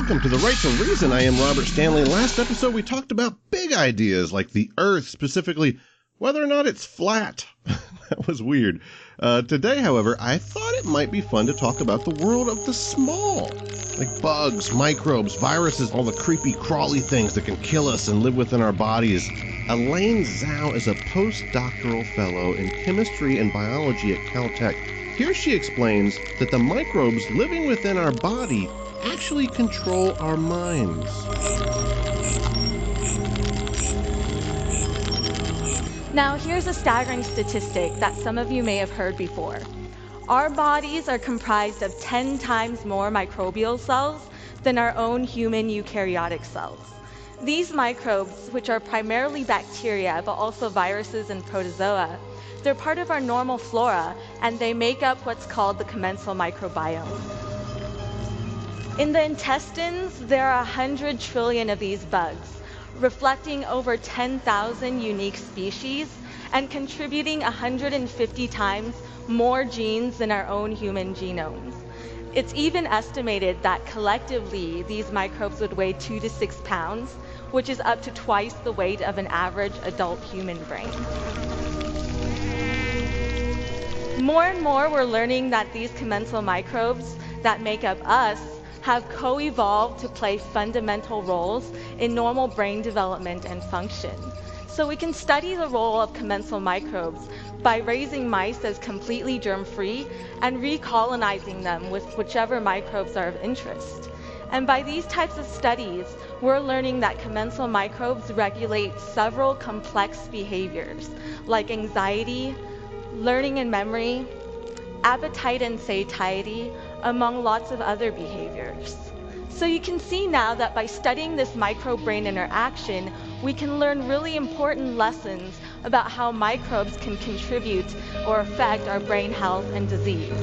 welcome to The Right to Reason. I am Robert Stanley. Last episode we talked about big ideas like the Earth, specifically whether or not it's flat. That was weird. Today, however, I thought it might be fun to talk about the world of the small, like bugs, microbes, viruses, all the creepy crawly things that can kill us and live within our bodies. Elaine Zhao is a postdoctoral fellow in chemistry and biology at Caltech. Here she explains that the microbes living within our body actually control our minds. Now, here's a staggering statistic that some of you may have heard before. Our bodies are comprised of 10 times more microbial cells than our own human eukaryotic cells. These microbes, which are primarily bacteria, but also viruses and protozoa, they're part of our normal flora, and they make up what's called the commensal microbiome. In the intestines, there are 100 trillion of these bugs, reflecting over 10,000 unique species and contributing 150 times more genes than our own human genomes. It's even estimated that collectively these microbes would weigh 2 to 6 pounds, which is up to twice the weight of an average adult human brain. More and more we're learning that these commensal microbes that make up us have co-evolved to play fundamental roles in normal brain development and function. So we can study the role of commensal microbes by raising mice as completely germ-free and recolonizing them with whichever microbes are of interest. And by these types of studies, we're learning that commensal microbes regulate several complex behaviors like anxiety, learning and memory, appetite and satiety, among lots of other behaviors. So you can see now that by studying this microbe-brain interaction, we can learn really important lessons about how microbes can contribute or affect our brain health and disease.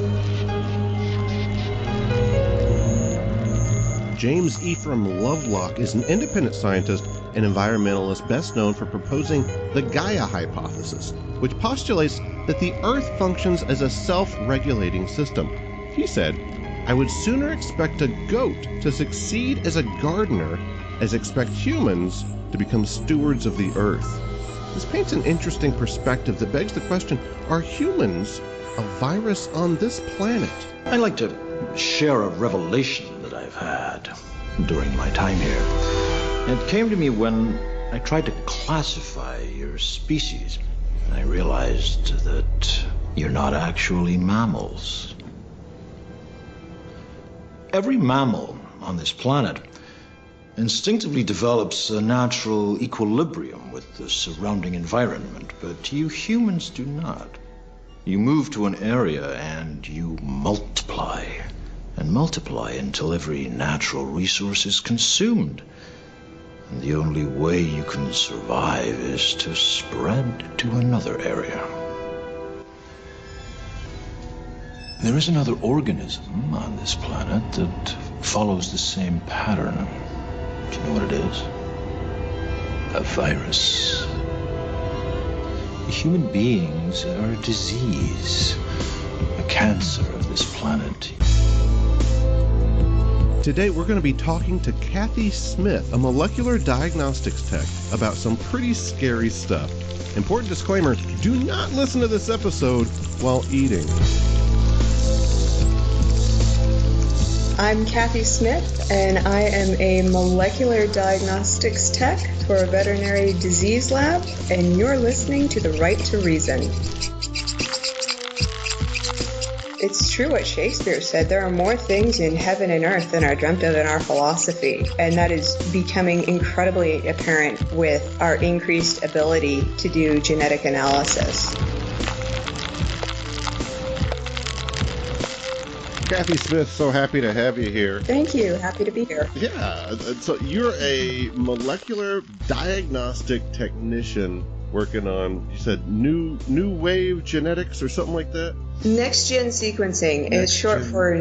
James Ephraim Lovelock is an independent scientist and environmentalist best known for proposing the Gaia hypothesis, which postulates that the Earth functions as a self-regulating system. He said, "I would sooner expect a goat to succeed as a gardener as expect humans to become stewards of the Earth." This paints an interesting perspective that begs the question, are humans a virus on this planet? I'd like to share a revelation that I've had during my time here. It came to me when I tried to classify your species. I realized that you're not actually mammals. Every mammal on this planet instinctively develops a natural equilibrium with the surrounding environment, but you humans do not. You move to an area and you multiply, and multiply until every natural resource is consumed. And the only way you can survive is to spread to another area. There is another organism on this planet that follows the same pattern. Do you know what it is? A virus. Human beings are a disease, a cancer of this planet. Today we're going to be talking to Cathe Smith, a molecular diagnostics tech, about some pretty scary stuff. Important disclaimer, do not listen to this episode while eating. I'm Cathe Smith, and I am a molecular diagnostics tech for a veterinary disease lab, and you're listening to The Right to Reason. It's true what Shakespeare said. There are more things in heaven and earth than are dreamt of in our philosophy, and that is becoming incredibly apparent with our increased ability to do genetic analysis. Cathe Smith, so happy to have you here. Thank you. Happy to be here. Yeah, so you're a molecular diagnostic technician working on, you said, new wave genetics or something like that? Next-gen sequencing is short for,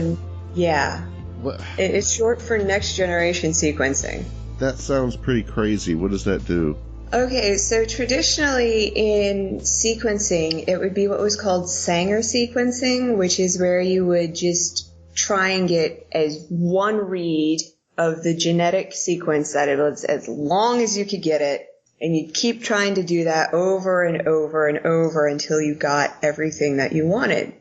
What? It's short for next-generation sequencing. That sounds pretty crazy. What does that do? Okay, so traditionally in sequencing, it would be what was called Sanger sequencing, which is where you would just try and get as one read of the genetic sequence that it was as long as you could get it. And you'd keep trying to do that over and over and over until you got everything that you wanted.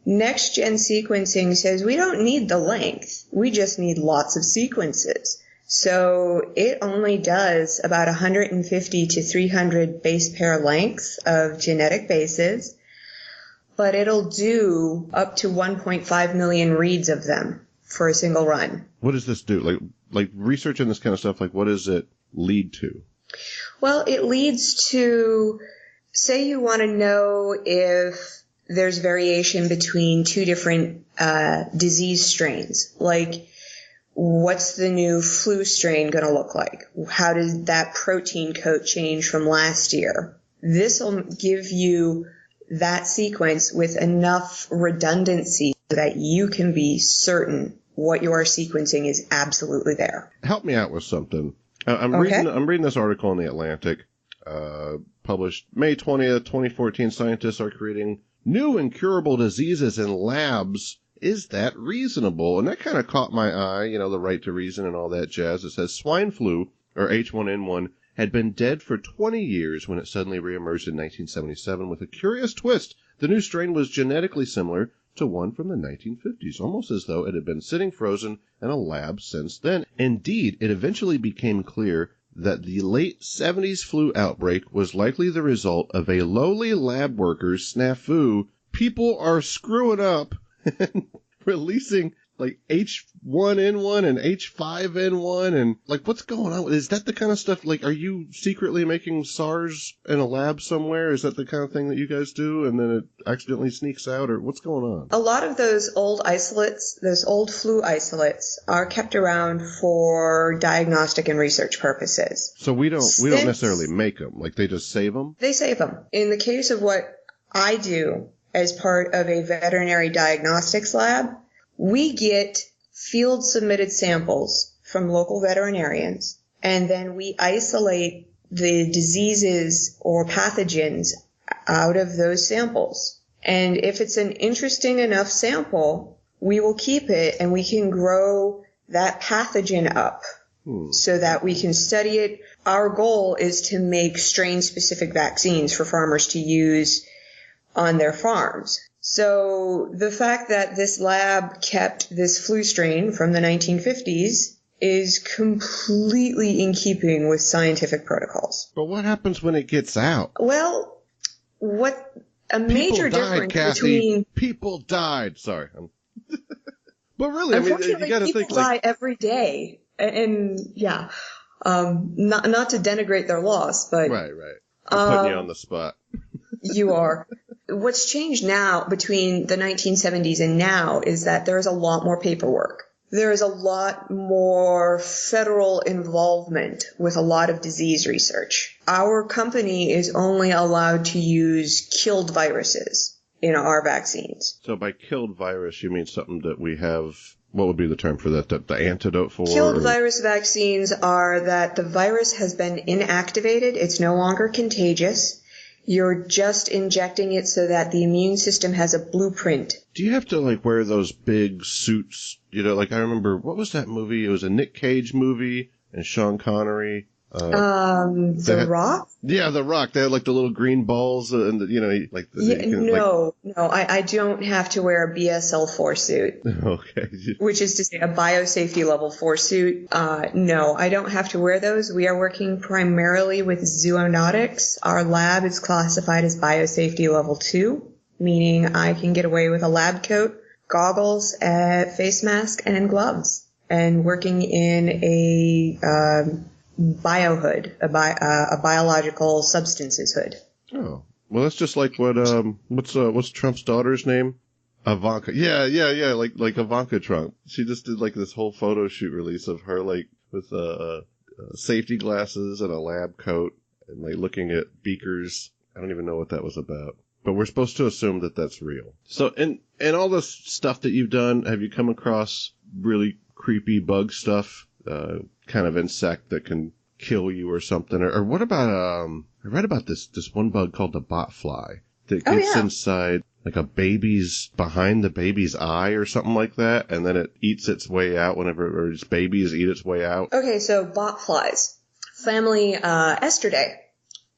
Next-gen sequencing says we don't need the length. We just need lots of sequences. So it only does about 150 to 300 base pair lengths of genetic bases, but it'll do up to 1.5 million reads of them for a single run. What does this do? Like researching this kind of stuff, like what does it lead to? Well, it leads to, say you want to know if there's variation between two different disease strains, like what's the new flu strain going to look like? How does that protein code change from last year? This will give you that sequence with enough redundancy so that you can be certain what you are sequencing is absolutely there. Help me out with something. I'm reading this article in The Atlantic, published May 20th, 2014. Scientists are creating new incurable diseases in labs. Is that reasonable? And that kind of caught my eye, the right to reason and all that jazz. It says swine flu, or H1N1, had been dead for 20 years when it suddenly reemerged in 1977 with a curious twist. The new strain was genetically similar to one from the 1950s, almost as though it had been sitting frozen in a lab since then. Indeed, it eventually became clear that the late 70s flu outbreak was likely the result of a lowly lab worker's snafu. People are screwing up and releasing like H1N1 and H5N1 and like what's going on? Is that the kind of stuff, like are you secretly making SARS in a lab somewhere? Is that the kind of thing that you guys do and then it accidentally sneaks out, or what's going on? A lot of those old isolates, those old flu isolates, are kept around for diagnostic and research purposes. So we don't necessarily make them, like they just save them? They save them. In the case of what I do as part of a veterinary diagnostics lab, we get field-submitted samples from local veterinarians, and then we isolate the diseases or pathogens out of those samples. And if it's an interesting enough sample, we will keep it and we can grow that pathogen up so that we can study it. Our goal is to make strain-specific vaccines for farmers to use on their farms. So the fact that this lab kept this flu strain from the 1950s is completely in keeping with scientific protocols. But what happens when it gets out? Well, what a major difference between... People died. Sorry. But really, I mean, you got to think people die every day. And yeah, not to denigrate their loss, but... Right. I'm putting you on the spot. You are. What's changed now between the 1970s and now is that there is a lot more paperwork. There is a lot more federal involvement with a lot of disease research. Our company is only allowed to use killed viruses in our vaccines. So by killed virus, you mean something that we have, what would be the term for that, the antidote for? Killed virus vaccines are that the virus has been inactivated. It's no longer contagious. You're just injecting it so that the immune system has a blueprint. Do you have to, like, wear those big suits? Like, I remember, what was that movie? It was a Nick Cage movie and Sean Connery. The Rock? Yeah, The Rock. They had, like, the little green balls and, No, I don't have to wear a BSL-4 suit. Okay. Which is to say a biosafety level 4 suit. No, I don't have to wear those. We are working primarily with zoonotics. Our lab is classified as biosafety level 2, meaning I can get away with a lab coat, goggles, face mask, and gloves. And working in a biohood, a biological substances hood. Oh, well, that's just like what's Trump's daughter's name? Ivanka. Yeah, like Ivanka Trump. She just did like this whole photo shoot release of her like with safety glasses and a lab coat and like looking at beakers. I don't even know what that was about. But we're supposed to assume that that's real. So, in all this stuff that you've done, have you come across really creepy bug stuff? Kind of insect that can kill you or something? Or what about, I read about this one bug called the botfly that gets inside like a baby's behind the baby's eye or something like that, and then it eats its way out whenever its babies eat its way out. Okay, so botflies, family Estridae,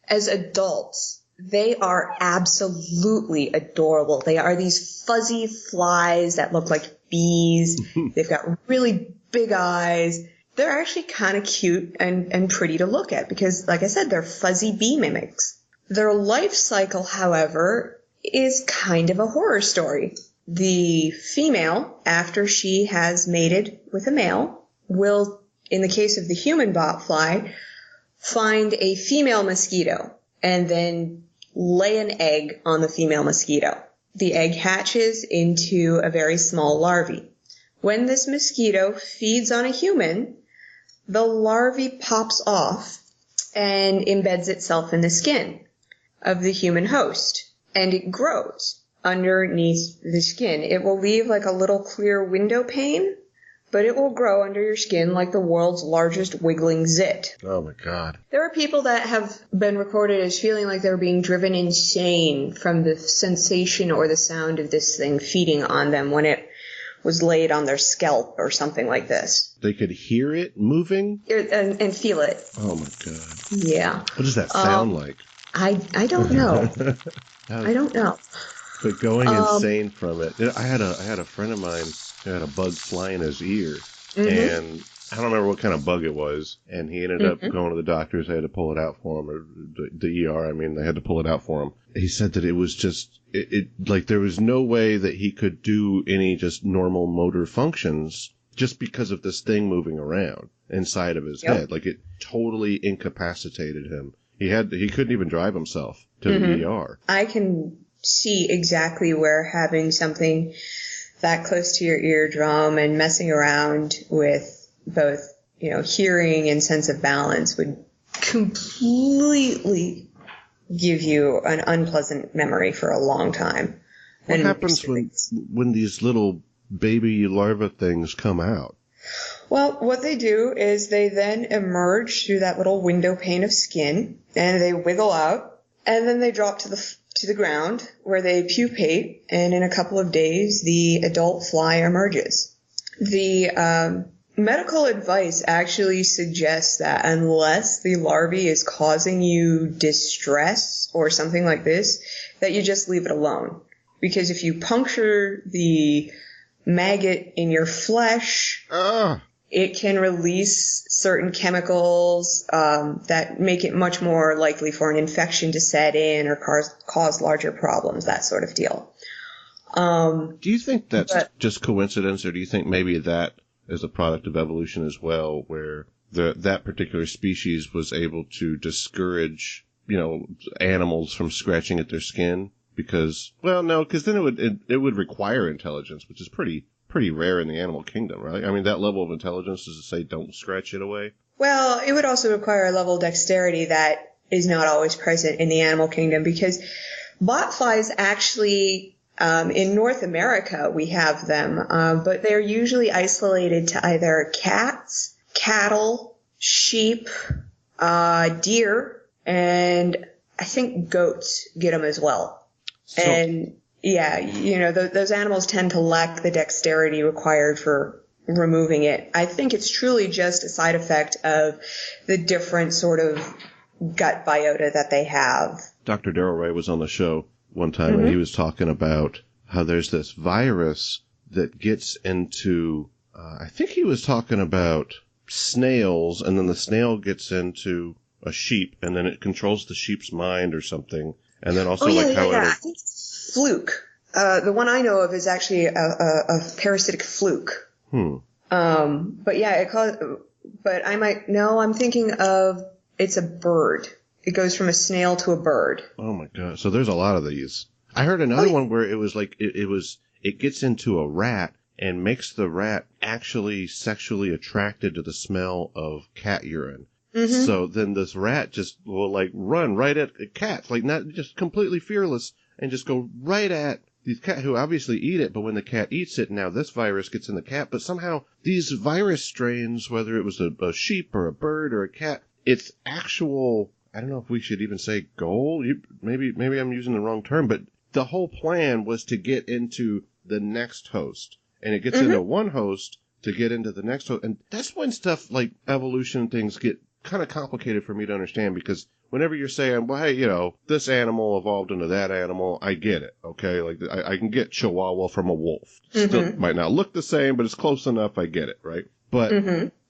as adults, they are absolutely adorable. They are these fuzzy flies that look like bees. They've got really big eyes. They're actually kind of cute and pretty to look at because, like I said, they're fuzzy bee mimics. Their life cycle, however, is kind of a horror story. The female, after she has mated with a male, will, in the case of the human botfly, find a female mosquito and then lay an egg on the female mosquito. The egg hatches into a very small larvae. When this mosquito feeds on a human, the larvae pops off and embeds itself in the skin of the human host, and it grows underneath the skin. It will leave like a little clear window pane, but it will grow under your skin like the world's largest wiggling zit. Oh my God. There are people that have been recorded as feeling like they're being driven insane from the sensation or the sound of this thing feeding on them when it was laid on their scalp or something like this. They could hear it moving? And feel it. Oh my God. Yeah. What does that sound like? I don't know. I don't know. But going insane from it. I had a friend of mine who had a bug fly in his ear, and I don't remember what kind of bug it was, and he ended up going to the doctors. They had to pull it out for him, or the ER. I mean, they had to pull it out for him. He said that it was just like there was no way that he could do any just normal motor functions just because of this thing moving around inside of his head. Like it totally incapacitated him. He couldn't even drive himself to the ER. I can see exactly where having something that close to your eardrum and messing around with both, hearing and sense of balance would completely give you an unpleasant memory for a long time. What happens when these little baby larva things come out? Well, what they do is they then emerge through that little window pane of skin, and they wiggle out, and then they drop to the ground where they pupate, and in a couple of days, the adult fly emerges. The medical advice actually suggests that unless the larvae is causing you distress or something like this, that you just leave it alone. Because if you puncture the maggot in your flesh, it can release certain chemicals that make it much more likely for an infection to set in or cause larger problems, that sort of deal. Do you think that's just coincidence, or do you think maybe that is a product of evolution as well, where that particular species was able to discourage, animals from scratching at their skin? Because, then it would require intelligence, which is pretty rare in the animal kingdom, right? I mean, that level of intelligence is to say don't scratch it away. Well, it would also require a level of dexterity that is not always present in the animal kingdom, because botflies actually, in North America, we have them, but they're usually isolated to either cats, cattle, sheep, deer, and I think goats get them as well. And yeah, those animals tend to lack the dexterity required for removing it. I think it's truly just a side effect of the different sort of gut biota that they have. Dr. Darrell Ray was on the show one time, and he was talking about how there's this virus that gets into, I think he was talking about snails, and then the snail gets into a sheep, and then it controls the sheep's mind or something. And then also I think it's fluke. The one I know of is actually a parasitic fluke. But yeah, I'm thinking of, it's a bird. It goes from a snail to a bird. Oh my God. So there's a lot of these. I heard another one where it was like, it gets into a rat and makes the rat actually sexually attracted to the smell of cat urine. So then this rat just will run right at cats, not just completely fearless, and just go right at these cats who obviously eat it. But when the cat eats it, now this virus gets in the cat. But somehow these virus strains, whether it was a sheep or a bird or a cat, it's actual, I don't know if we should even say goal. Maybe I'm using the wrong term, but the whole plan was to get into the next host. And it gets into one host to get into the next host. And that's when stuff like evolution things get kind of complicated for me to understand, because whenever you're saying, well, hey, this animal evolved into that animal, I get it, okay? Like, I can get Chihuahua from a wolf. Still might not look the same, but it's close enough, I get it, right? But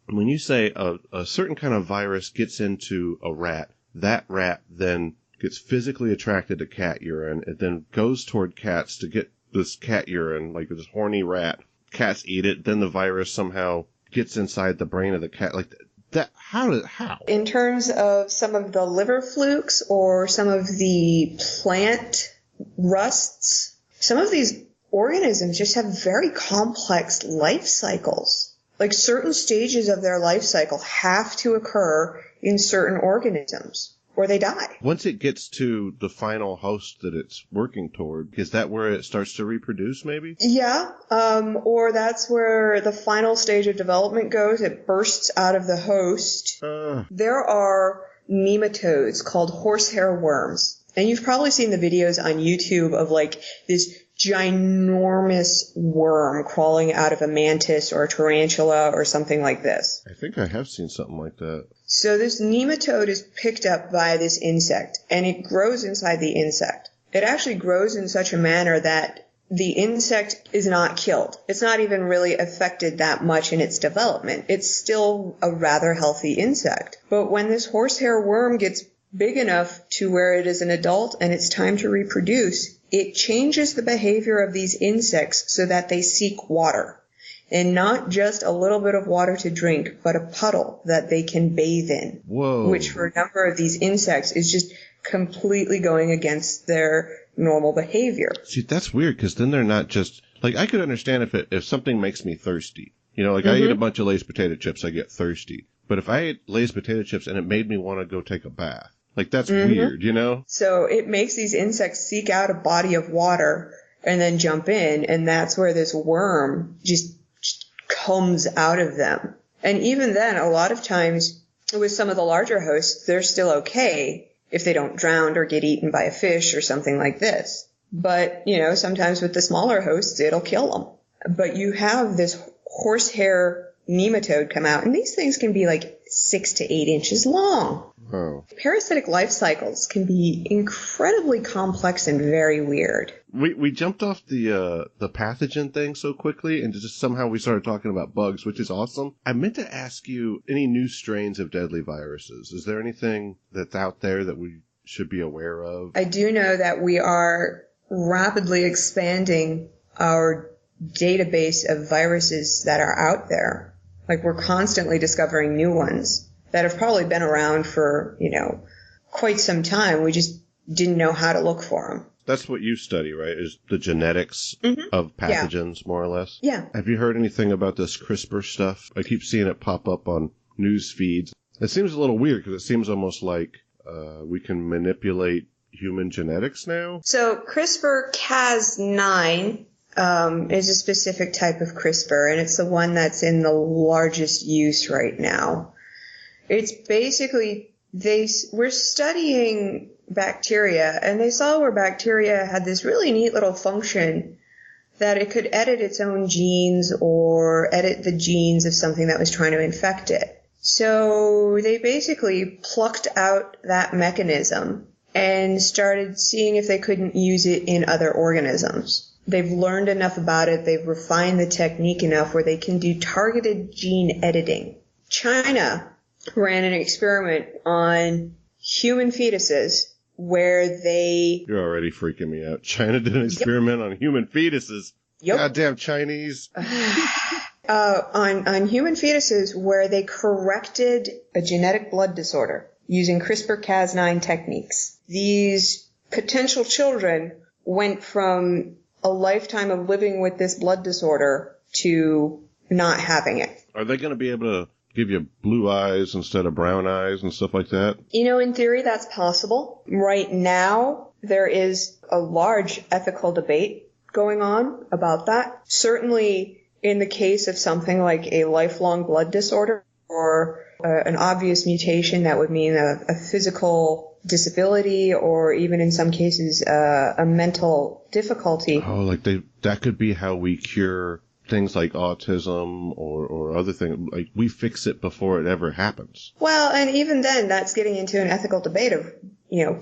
when you say a certain kind of virus gets into a rat, that rat then gets physically attracted to cat urine, it then goes toward cats to get this cat urine, like this horny rat. Cats eat it, then the virus somehow gets inside the brain of the cat. Like, that, how? In terms of some of the liver flukes or some of the plant rusts, some of these organisms just have very complex life cycles. Like, certain stages of their life cycle have to occur in certain organisms, or they die. Once it gets to the final host that it's working toward, is that where it starts to reproduce, maybe? Yeah, or that's where the final stage of development goes. It bursts out of the host. There are nematodes called horsehair worms. And you've probably seen the videos on YouTube of, like, this ginormous worm crawling out of a mantis or a tarantula or something like this. I think I have seen something like that. So this nematode is picked up by this insect, and it grows inside the insect. It actually grows in such a manner that the insect is not killed. It's not even really affected that much in its development. It's still a rather healthy insect. But when this horsehair worm gets big enough to where it is an adult and it's time to reproduce, it changes the behavior of these insects so that they seek water. And not just a little bit of water to drink, but a puddle that they can bathe in. Whoa. Which for a number of these insects is just completely going against their normal behavior. See, that's weird, because then they're not just, like, I could understand if something makes me thirsty. Like, I eat a bunch of Lay's potato chips, I get thirsty. But if I ate Lay's potato chips and it made me want to go take a bath, like, that's weird, So it makes these insects seek out a body of water and then jump in, and that's where this worm just comes out of them. And even then, a lot of times with some of the larger hosts, they're still okay if they don't drown or get eaten by a fish or something like this. But, sometimes with the smaller hosts, it'll kill them. But you have this horsehair nematode come out, and these things can be like 6 to 8 inches long. Oh. Parasitic life cycles can be incredibly complex and very weird. We jumped off the pathogen thing so quickly, and just somehow we started talking about bugs, which is awesome. I meant to ask you, any new strains of deadly viruses? Is there anything that's out there that we should be aware of? I do know that we are rapidly expanding our database of viruses that are out there. Like, we're constantly discovering new ones that have probably been around for, quite some time. We just didn't know how to look for them. That's what you study, right? Is the genetics of pathogens, more or less? Yeah. Have you heard anything about this CRISPR stuff? I keep seeing it pop up on news feeds. It seems a little weird, because it seems almost like we can manipulate human genetics now. So CRISPR-Cas9 is a specific type of CRISPR, and it's the one that's in the largest use right now. It's basically, we're studying bacteria, and they saw where bacteria had this really neat little function that it could edit its own genes or edit the genes of something that was trying to infect it. So they basically plucked out that mechanism and started seeing if they couldn't use it in other organisms. They've learned enough about it, they've refined the technique enough where they can do targeted gene editing. China ran an experiment on human fetuses where they... You're already freaking me out. China did an experiment on human fetuses. Yep. Goddamn Chinese. On human fetuses where they corrected a genetic blood disorder using CRISPR-Cas9 techniques. These potential children went from a lifetime of living with this blood disorder to not having it. Are they going to be able to give you blue eyes instead of brown eyes and stuff like that? In theory, that's possible. Right now, there is a large ethical debate going on about that. Certainly, in the case of something like a lifelong blood disorder or an obvious mutation that would mean a physical disability or even in some cases a mental difficulty. Oh, like that could be how we cure things like autism or other things. Like we fix it before it ever happens. Well, and even then, that's getting into an ethical debate of,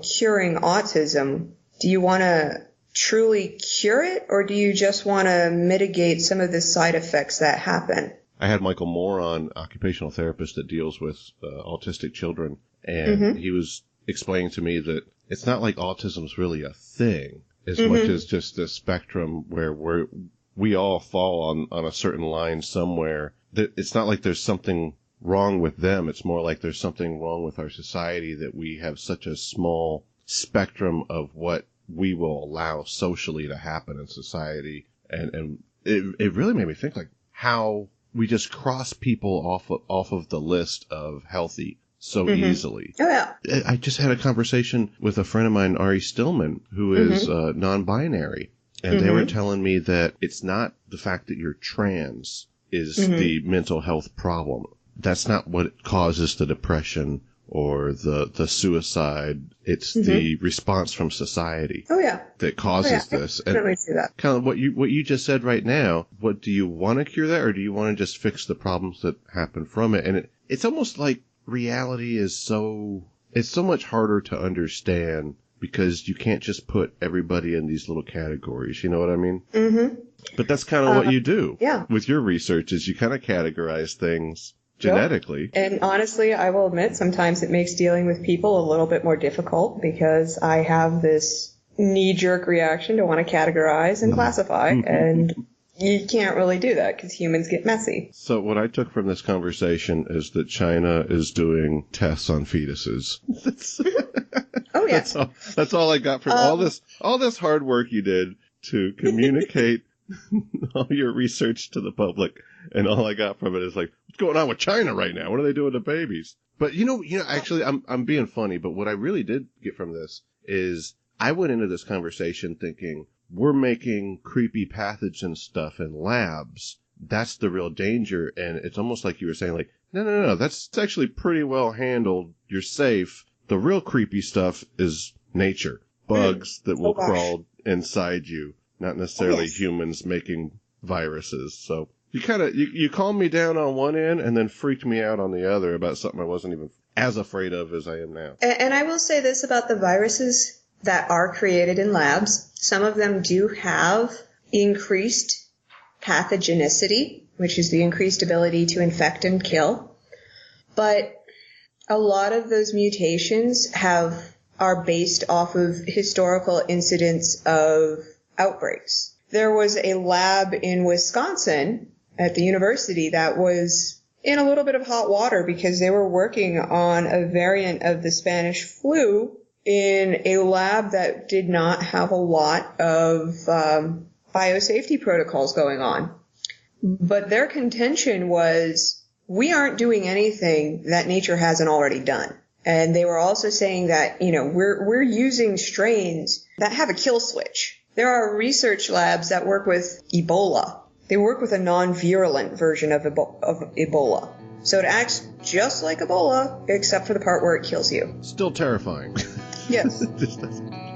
curing autism. Do you want to truly cure it, or do you just want to mitigate some of the side effects that happen? I had Michael Moore on, occupational therapist that deals with autistic children, and he was explaining to me that it's not like autism's really a thing as much as just a spectrum where we all fall on a certain line somewhere. It's not like there's something wrong with them. It's more like there's something wrong with our society that we have such a small spectrum of what we will allow socially to happen in society. And it really made me think like how we just cross people off of the list of healthy so easily. Oh, yeah. I just had a conversation with a friend of mine, Ari Stillman, who is non-binary. And they were telling me that it's not the fact that you're trans is the mental health problem. That's not what causes the depression or the suicide. It's the response from society that causes this. I definitely see that. Kind of what you just said right now. What do you want to cure that, or do you want to just fix the problems that happen from it? And it's almost like reality is so much harder to understand because you can't just put everybody in these little categories. You know what I mean? Mm-hmm. But that's kind of what you do with your research is you kind of categorize things genetically. And honestly, I will admit sometimes it makes dealing with people a little bit more difficult because I have this knee-jerk reaction to want to categorize and classify, and you can't really do that because humans get messy. So what I took from this conversation is that China is doing tests on fetuses. Oh, yes. That's all I got from all this hard work you did to communicate all your research to the public, and all I got from it is like, what's going on with China right now? What are they doing to babies? But actually, I'm being funny, but what I really did get from this is I went into this conversation thinking we're making creepy pathogen stuff in labs. That's the real danger, and it's almost like you were saying, like, no, that's actually pretty well handled. You're safe. The real creepy stuff is nature, bugs that will crawl inside you. Not necessarily humans making viruses. So you calmed me down on one end and then freaked me out on the other about something I wasn't even as afraid of as I am now. And I will say this about the viruses that are created in labs. Some of them do have increased pathogenicity, which is the increased ability to infect and kill. But a lot of those mutations are based off of historical incidents of outbreaks. There was a lab in Wisconsin at the university that was in a little bit of hot water because they were working on a variant of the Spanish flu in a lab that did not have a lot of biosafety protocols going on. But their contention was, we aren't doing anything that nature hasn't already done. And they were also saying that, we're using strains that have a kill switch. There are research labs that work with Ebola. They work with a non-virulent version of Ebola. So it acts just like Ebola, except for the part where it kills you. Still terrifying. Yes.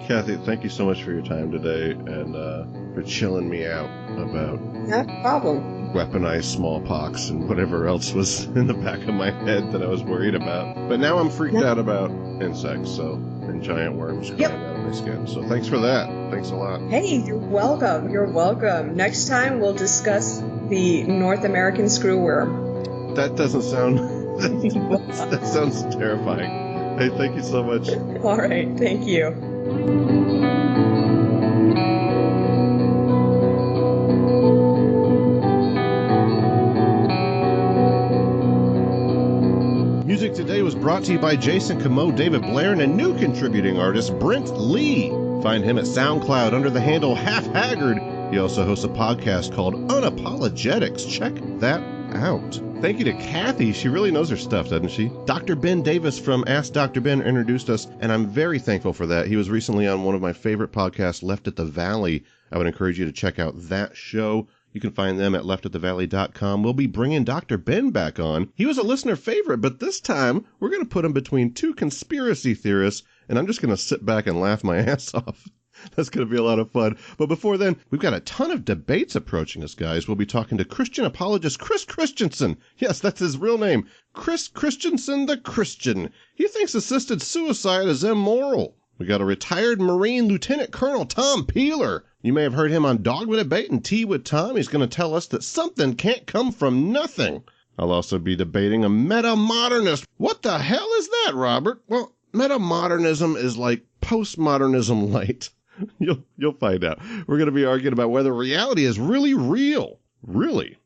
Cathe, thank you so much for your time today and for chilling me out about Not a problem. weaponized smallpox and whatever else was in the back of my head that I was worried about. But now I'm freaked out about insects, and giant worms crawling out of my skin. So thanks for that. Thanks a lot. Hey, you're welcome. You're welcome. Next time we'll discuss the North American screwworm. That doesn't sound... that sounds terrifying. Hey, thank you so much. All right. Thank you. Music today was brought to you by Jason Camo, David Blair, and a new contributing artist, Brent Lee. Find him at SoundCloud under the handle Half Haggard. He also hosts a podcast called Unapologetics. Check that out. Thank you to Cathe. She really knows her stuff, doesn't she? Dr. Ben Davis from Ask Dr. Ben introduced us, and I'm very thankful for that. He was recently on one of my favorite podcasts, Left at the Valley. I would encourage you to check out that show. You can find them at leftatthevalley.com. We'll be bringing Dr. Ben back on. He was a listener favorite, but this time we're going to put him between two conspiracy theorists and I'm just going to sit back and laugh my ass off. That's going to be a lot of fun. But before then, we've got a ton of debates approaching us, guys. We'll be talking to Christian apologist Chris Christensen. Yes, that's his real name. Chris Christensen the Christian. He thinks assisted suicide is immoral. We got a retired Marine Lieutenant Colonel Tom Peeler. You may have heard him on Dogma Debate and Tea with Tom. He's going to tell us that something can't come from nothing. I'll also be debating a meta-modernist. What the hell is that, Robert? Well, meta-modernism is like postmodernism light. You'll find out. We're going to be arguing about whether reality is really real. Really.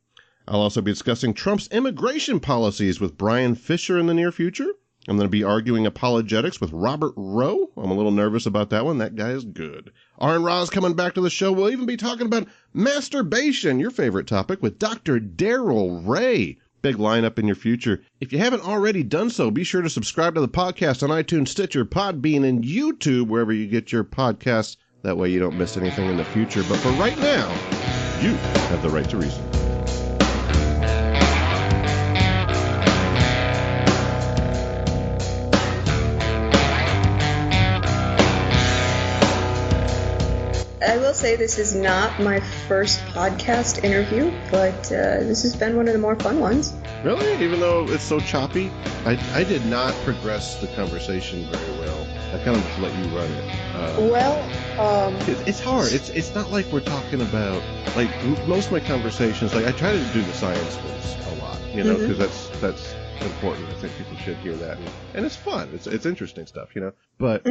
I'll also be discussing Trump's immigration policies with Brian Fisher in the near future. I'm going to be arguing apologetics with Robert Rowe. I'm a little nervous about that one. That guy is good. Aaron Ra's coming back to the show. We'll even be talking about masturbation, your favorite topic, with Dr. Daryl Ray. Big lineup in your future. If you haven't already done so, be sure to subscribe to the podcast on iTunes, Stitcher, Podbean, and YouTube, wherever you get your podcasts. That way you don't miss anything in the future. But for right now, you have the right to reason. I will say this is not my first podcast interview, but this has been one of the more fun ones. Really? Even though it's so choppy? I did not progress the conversation very well. I kind of just let you run it. It's hard. It's not like we're talking about, like, most of my conversations, like, I try to do the science ones a lot, you know, because that's important. I think people should hear that. And it's fun. It's interesting stuff, you know. But...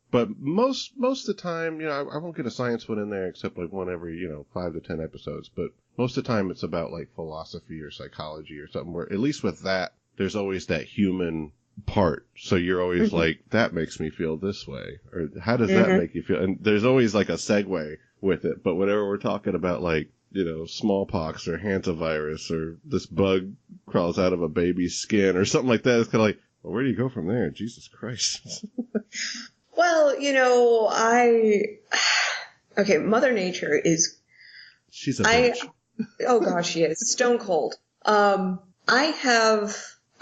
But most of the time, you know, I won't get a science one in there except like one every, 5 to 10 episodes. But most of the time it's about like philosophy or psychology or something where at least with that, there's always that human part. So you're always like, that makes me feel this way. Or how does that make you feel? And there's always like a segue with it. But whenever we're talking about like, smallpox or hantavirus or this bug crawls out of a baby's skin or something like that, it's kind of like, well, where do you go from there? Jesus Christ. Well, okay, Mother Nature is... She's a bitch. Oh gosh, she is. Stone cold. I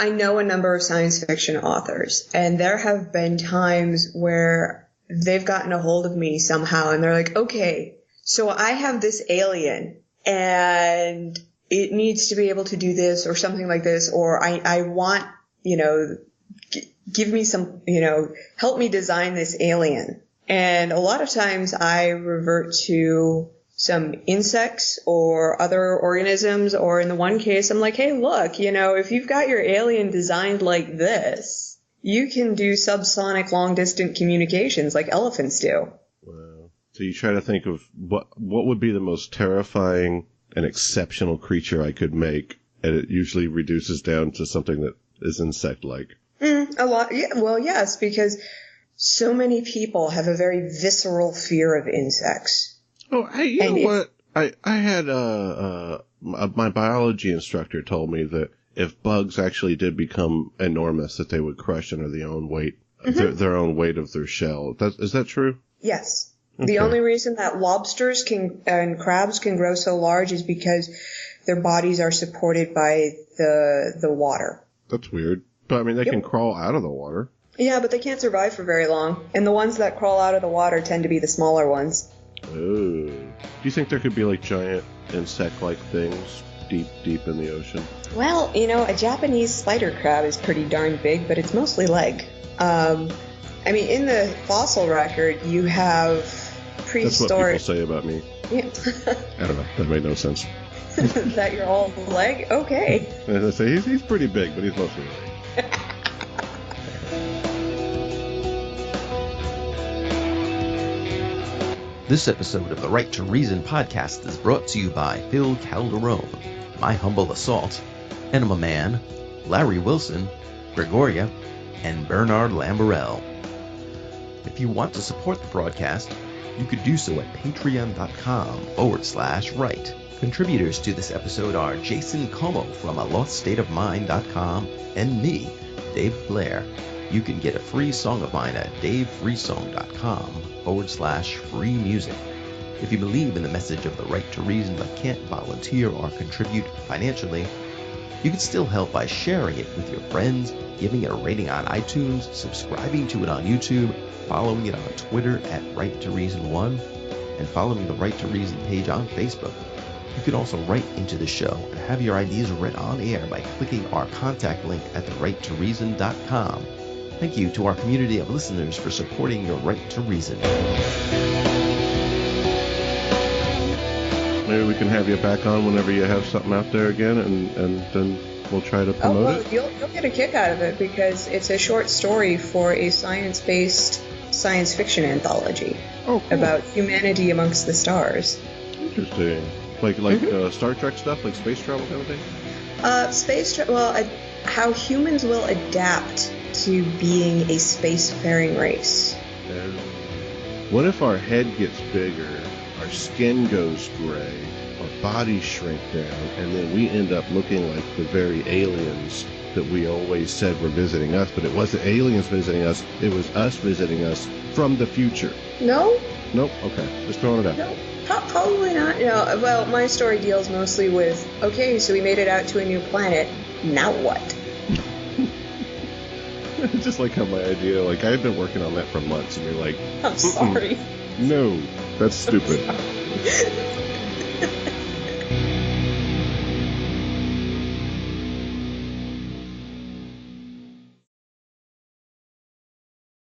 know a number of science fiction authors, and there have been times where they've gotten a hold of me somehow, and they're like, okay, so I have this alien, and it needs to be able to do this, or something like this, or I want, give me some, help me design this alien. And a lot of times I revert to some insects or other organisms, or in the one case, I'm like, hey, look, if you've got your alien designed like this, you can do subsonic long-distance communications like elephants do. Wow. So you try to think of what would be the most terrifying and exceptional creature I could make, and it usually reduces down to something that is insect-like. A lot. Yeah, well, yes, because so many people have a very visceral fear of insects. Oh, hey, you know what? I had my biology instructor told me that if bugs actually did become enormous, that they would crush under their own weight, their own weight of their shell. Is that true? Yes. Okay. The only reason that lobsters and crabs can grow so large is because their bodies are supported by the water. That's weird. But, I mean, they can crawl out of the water. Yeah, but they can't survive for very long. And the ones that crawl out of the water tend to be the smaller ones. Oh. Do you think there could be, like, giant insect-like things deep in the ocean? Well, a Japanese spider crab is pretty darn big, but it's mostly leg. In the fossil record, you have prehistoric... That's what people say about me. Yeah. I don't know. That made no sense. That you're all leg? Okay. As I say, he's pretty big, but he's mostly leg. This episode of the Right to Reason podcast is brought to you by Phil Calderone, My Humble Assault, Enema Man, Larry Wilson, Gregoria, and Bernard Lamberell. If you want to support the broadcast, you could do so at patreon.com/right. Contributors to this episode are Jason Como from aloststateofmind.com and me, Dave Blair. You can get a free song of mine at davefreesong.com/free music. If you believe in the message of the right to reason but can't volunteer or contribute financially, You can still help by sharing it with your friends, giving it a rating on iTunes, subscribing to it on YouTube, following it on Twitter at Right to Reason 1, and following the Right to Reason page on Facebook. You can also write into the show and have your ideas read on air by clicking our contact link at therighttoreason.com. Thank you to our community of listeners for supporting your right to reason. Maybe we can have you back on whenever you have something out there again, and then we'll try to promote it. You'll get a kick out of it because it's a short story for a science-based science fiction anthology about humanity amongst the stars. Interesting. Like Star Trek stuff, like space travel kind of thing? How humans will adapt to being a spacefaring race. And what if our head gets bigger, our skin goes gray, our bodies shrink down, and then we end up looking like the very aliens that we always said were visiting us, but it wasn't aliens visiting us, it was us visiting us from the future? No? Nope, okay, just throwing it out. No, probably not. No, well, my story deals mostly with, okay, so we made it out to a new planet, now what? Just like how my idea, like I've been working on that for months, and you're like, I'm sorry. No, that's stupid.